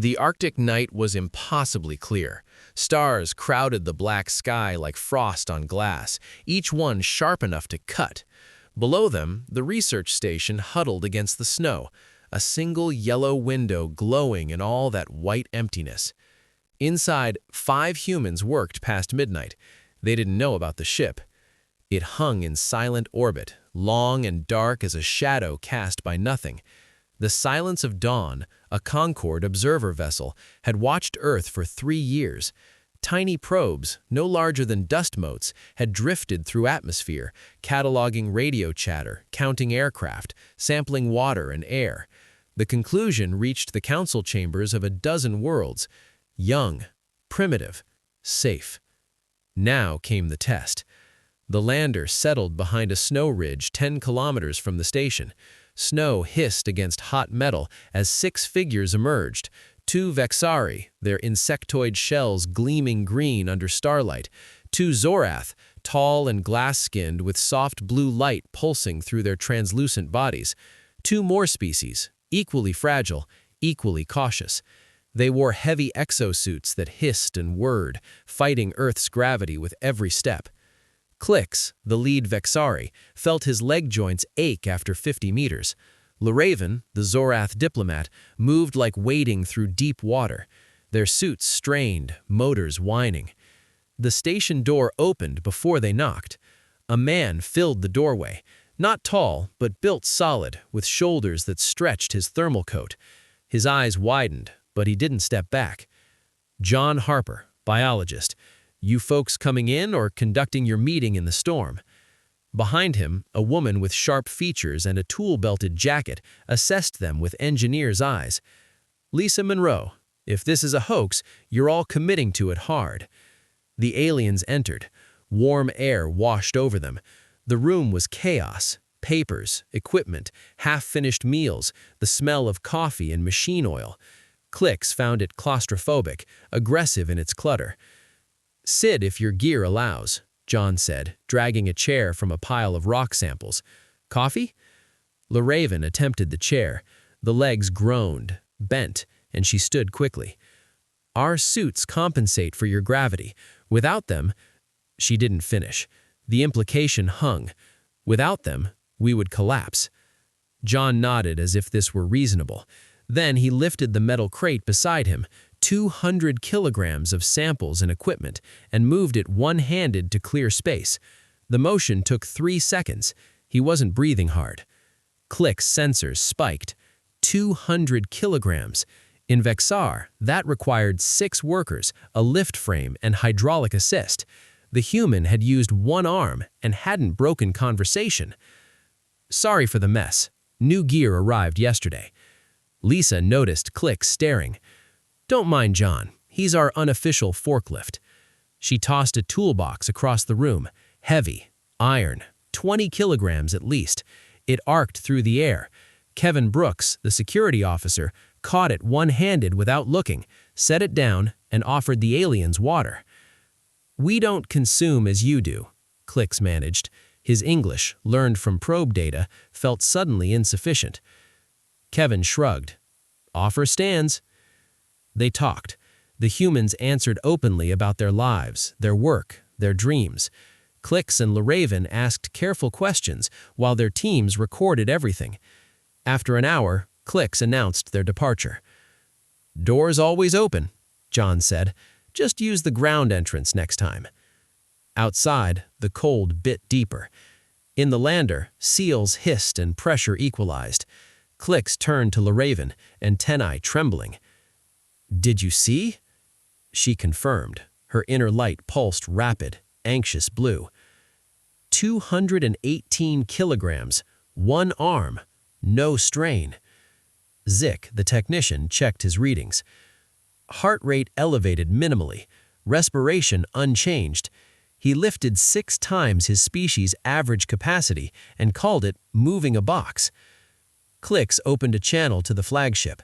The Arctic night was impossibly clear. Stars crowded the black sky like frost on glass, each one sharp enough to cut. Below them, the research station huddled against the snow, a single yellow window glowing in all that white emptiness. Inside, 5 humans worked past midnight. They didn't know about the ship. It hung in silent orbit, long and dark as a shadow cast by nothing. The Silence of Dawn, a Concorde observer vessel, had watched Earth for 3 years. Tiny probes, no larger than dust motes, had drifted through atmosphere, cataloging radio chatter, counting aircraft, sampling water and air. The conclusion reached the council chambers of a dozen worlds: young, primitive, safe. Now came the test. The lander settled behind a snow ridge 10 kilometers from the station. Snow hissed against hot metal as 6 figures emerged. 2 Vexari, their insectoid shells gleaming green under starlight. 2 Zorath, tall and glass-skinned with soft blue light pulsing through their translucent bodies. 2 more species, equally fragile, equally cautious. They wore heavy exosuits that hissed and whirred, fighting Earth's gravity with every step. Clix, the lead Vexari, felt his leg joints ache after 50 meters. Laraven, the Zorath diplomat, moved like wading through deep water. Their suits strained, motors whining. The station door opened before they knocked. A man filled the doorway, not tall, but built solid, with shoulders that stretched his thermal coat. His eyes widened, but he didn't step back. John Harper, biologist. You folks coming in or conducting your meeting in the storm? Behind him, a woman with sharp features and a tool-belted jacket assessed them with engineer's eyes. Lisa Monroe, if this is a hoax, you're all committing to it hard. The aliens entered. Warm air washed over them. The room was chaos. Papers, equipment, half-finished meals, the smell of coffee and machine oil. Clix found it claustrophobic, aggressive in its clutter. Sit if your gear allows, John said, dragging a chair from a pile of rock samples. Coffee? Laraven attempted the chair. The legs groaned, bent, and she stood quickly. Our suits compensate for your gravity. Without them, she didn't finish. The implication hung. Without them, we would collapse. John nodded as if this were reasonable. Then he lifted the metal crate beside him, 200 kilograms of samples and equipment, and moved it one-handed to clear space. The motion took 3 seconds. He wasn't breathing hard. Click's sensors spiked. 200 kilograms. In Vexar, that required 6 workers, a lift frame, and hydraulic assist. The human had used 1 arm and hadn't broken conversation. Sorry for the mess. New gear arrived yesterday. Lisa noticed Click staring. Don't mind John. He's our unofficial forklift. She tossed a toolbox across the room. Heavy, iron, 20 kilograms at least. It arced through the air. Kevin Brooks, the security officer, caught it one-handed without looking, set it down, and offered the aliens water. We don't consume as you do, Clix managed. His English, learned from probe data, felt suddenly insufficient. Kevin shrugged. Offer stands. They talked. The humans answered openly about their lives, their work, their dreams. Clix and Laraven asked careful questions while their teams recorded everything. After an hour, Clix announced their departure. Doors always open, John said. Just use the ground entrance next time. Outside, the cold bit deeper. In the lander, seals hissed and pressure equalized. Clix turned to Laraven, antennae trembling. Did you see? She confirmed. Her inner light pulsed rapid, anxious blue. 218 kilograms, 1 arm, no strain. Zick, the technician, checked his readings. Heart rate elevated minimally, respiration unchanged. He lifted 6 times his species' average capacity and called it moving a box. Clix opened a channel to the flagship.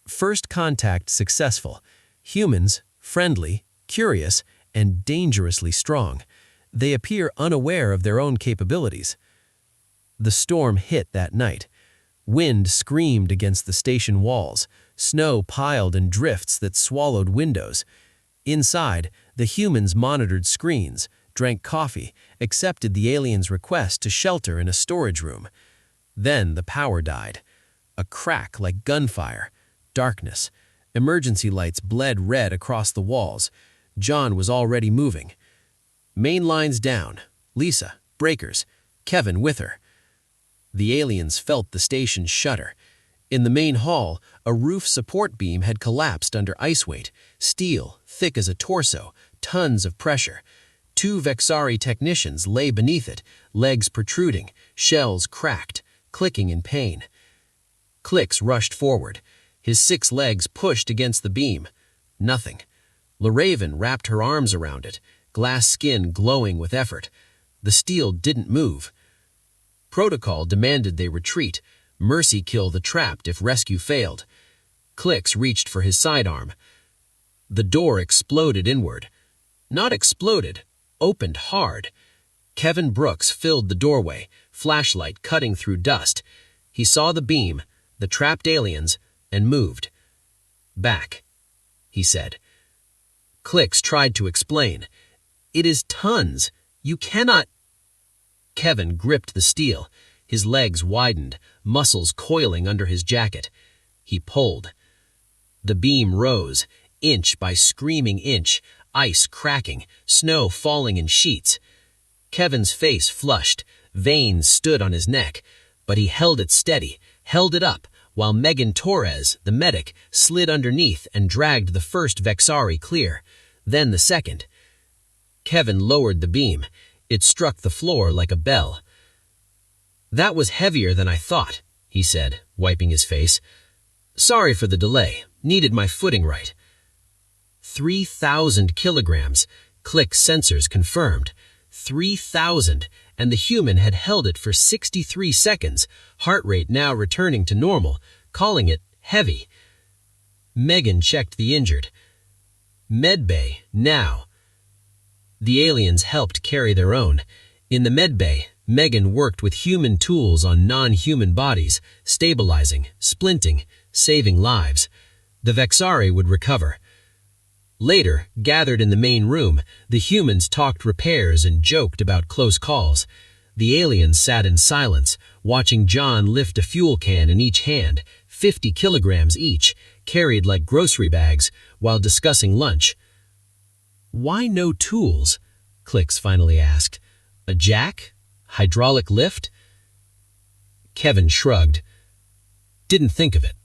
First contact successful. Humans, friendly, curious, and dangerously strong. They appear unaware of their own capabilities. The storm hit that night. Wind screamed against the station walls. snow piled in drifts that swallowed windows. Inside, the humans monitored screens, drank coffee, accepted the aliens' request to shelter in a storage room. Then the power died. A crack like gunfire. Darkness. Emergency lights bled red across the walls. John was already moving. Main lines down. Lisa, breakers, Kevin with her. The aliens felt the station shudder. In the main hall, a roof support beam had collapsed under ice weight, steel, thick as a torso, tons of pressure. 2 Vexari technicians lay beneath it, legs protruding, shells cracked, clicking in pain. Clicks rushed forward. His 6 legs pushed against the beam. Nothing. LaRaven wrapped her arms around it, glass skin glowing with effort. The steel didn't move. Protocol demanded they retreat, mercy kill the trapped if rescue failed. Clicks reached for his sidearm. The door exploded inward. Not exploded, opened hard. Kevin Brooks filled the doorway, flashlight cutting through dust. He saw the beam, the trapped aliens, and moved. Back, he said. Clicks tried to explain. It is tons. You cannot... Kevin gripped the steel. His legs widened, muscles coiling under his jacket. He pulled. The beam rose, inch by screaming inch, ice cracking, snow falling in sheets. Kevin's face flushed, veins stood on his neck, but he held it steady, held it up, while Megan Torres, the medic, slid underneath and dragged the first Vexari clear, then the second. Kevin lowered the beam. It struck the floor like a bell. "That was heavier than I thought," he said, wiping his face. "Sorry for the delay. Needed my footing right." 3,000 kilograms, Click sensors confirmed. 3,000, and the human had held it for 63 seconds, heart rate now returning to normal, calling it heavy. Megan checked the injured. "Medbay, now." The aliens helped carry their own. In the medbay, Megan worked with human tools on non-human bodies, stabilizing, splinting, saving lives. The Vexari would recover. Later, gathered in the main room, the humans talked repairs and joked about close calls. The aliens sat in silence, watching John lift a fuel can in each hand, 50 kilograms each, carried like grocery bags, while discussing lunch. "Why no tools?" Clicks finally asked. "A jack? Hydraulic lift?" Kevin shrugged. "Didn't think of it."